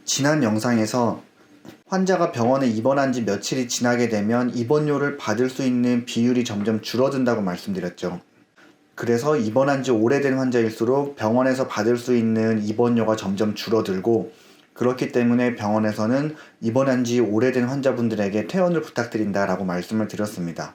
지난 영상에서 환자가 병원에 입원한 지 며칠이 지나게 되면 입원료를 받을 수 있는 비율이 점점 줄어든다고 말씀드렸죠. 그래서 입원한 지 오래된 환자일수록 병원에서 받을 수 있는 입원료가 점점 줄어들고, 그렇기 때문에 병원에서는 입원한 지 오래된 환자분들에게 퇴원을 부탁드린다라고 말씀을 드렸습니다.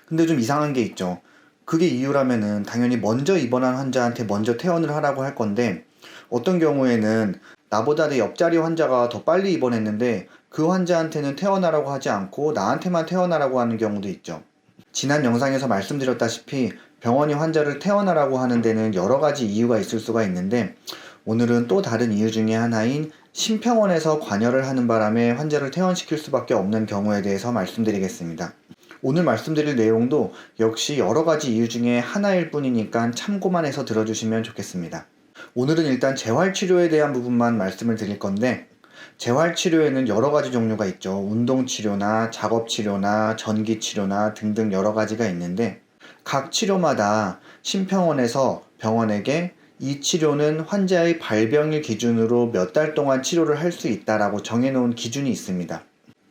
근데 좀 이상한 게 있죠. 그게 이유라면은 당연히 먼저 입원한 환자한테 먼저 퇴원을 하라고 할 건데, 어떤 경우에는 나보다 내 옆자리 환자가 더 빨리 입원했는데 그 환자한테는 퇴원하라고 하지 않고 나한테만 퇴원하라고 하는 경우도 있죠. 지난 영상에서 말씀드렸다시피 병원이 환자를 퇴원하라고 하는 데는 여러 가지 이유가 있을 수가 있는데, 오늘은 또 다른 이유 중에 하나인 심평원에서 관여를 하는 바람에 환자를 퇴원시킬 수밖에 없는 경우에 대해서 말씀드리겠습니다. 오늘 말씀드릴 내용도 역시 여러 가지 이유 중에 하나일 뿐이니까 참고만 해서 들어주시면 좋겠습니다. 오늘은 일단 재활치료에 대한 부분만 말씀을 드릴 건데, 재활치료에는 여러 가지 종류가 있죠. 운동치료나 작업치료나 전기치료나 등등 여러 가지가 있는데, 각 치료마다 심평원에서 병원에게 이 치료는 환자의 발병일 기준으로 몇 달 동안 치료를 할 수 있다라고 정해놓은 기준이 있습니다.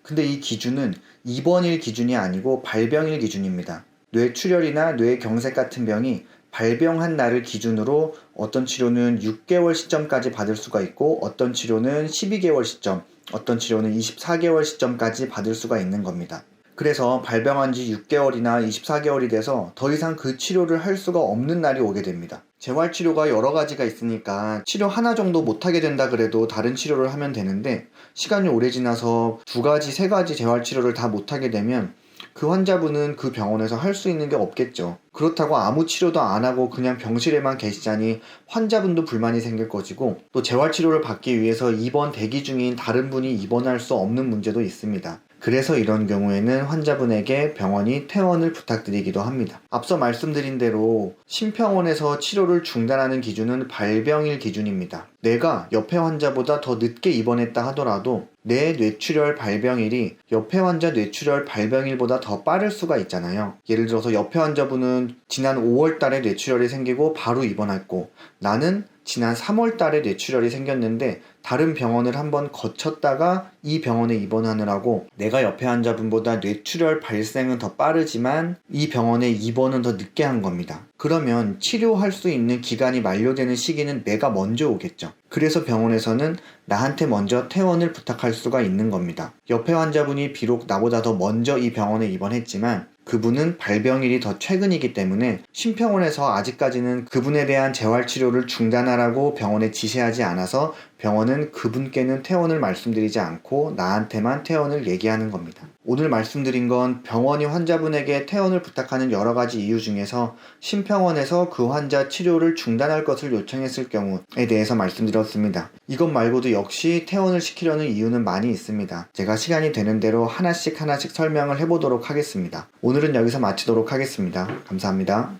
근데 이 기준은 입원일 기준이 아니고 발병일 기준입니다. 뇌출혈이나 뇌경색 같은 병이 발병한 날을 기준으로 어떤 치료는 6개월 시점까지 받을 수가 있고, 어떤 치료는 12개월 시점, 어떤 치료는 24개월 시점까지 받을 수가 있는 겁니다. 그래서 발병한 지 6개월이나 24개월이 돼서 더 이상 그 치료를 할 수가 없는 날이 오게 됩니다. 재활치료가 여러 가지가 있으니까 치료 하나 정도 못하게 된다 그래도 다른 치료를 하면 되는데, 시간이 오래 지나서 2가지, 3가지 재활치료를 다 못하게 되면 그 환자분은 그 병원에서 할 수 있는 게 없겠죠. 그렇다고 아무 치료도 안 하고 그냥 병실에만 계시자니 환자분도 불만이 생길 것이고, 또 재활치료를 받기 위해서 입원 대기 중인 다른 분이 입원할 수 없는 문제도 있습니다. 그래서 이런 경우에는 환자분에게 병원이 퇴원을 부탁드리기도 합니다. 앞서 말씀드린 대로 심평원에서 치료를 중단하는 기준은 발병일 기준입니다. 내가 옆에 환자보다 더 늦게 입원했다 하더라도 내 뇌출혈 발병일이 옆에 환자 뇌출혈 발병일보다 더 빠를 수가 있잖아요. 예를 들어서 옆에 환자분은 지난 5월 달에 뇌출혈이 생기고 바로 입원했고, 나는 지난 3월 달에 뇌출혈이 생겼는데 다른 병원을 한번 거쳤다가 이 병원에 입원하느라고 내가 옆에 환자분보다 뇌출혈 발생은 더 빠르지만 이 병원에 입원은 더 늦게 한 겁니다. 그러면 치료할 수 있는 기간이 만료되는 시기는 내가 먼저 오겠죠. 그래서 병원에서는 나한테 먼저 퇴원을 부탁할 수가 있는 겁니다. 옆에 환자분이 비록 나보다 더 먼저 이 병원에 입원했지만 그분은 발병일이 더 최근이기 때문에 심평원에서 아직까지는 그분에 대한 재활치료를 중단하라고 병원에 지시하지 않아서 병원은 그분께는 퇴원을 말씀드리지 않고 나한테만 퇴원을 얘기하는 겁니다. 오늘 말씀드린 건 병원이 환자분에게 퇴원을 부탁하는 여러 가지 이유 중에서 심평원에서 그 환자 치료를 중단할 것을 요청했을 경우에 대해서 말씀드렸습니다. 이것 말고도 역시 퇴원을 시키려는 이유는 많이 있습니다. 제가 시간이 되는 대로 하나씩 설명을 해보도록 하겠습니다. 오늘은 여기서 마치도록 하겠습니다. 감사합니다.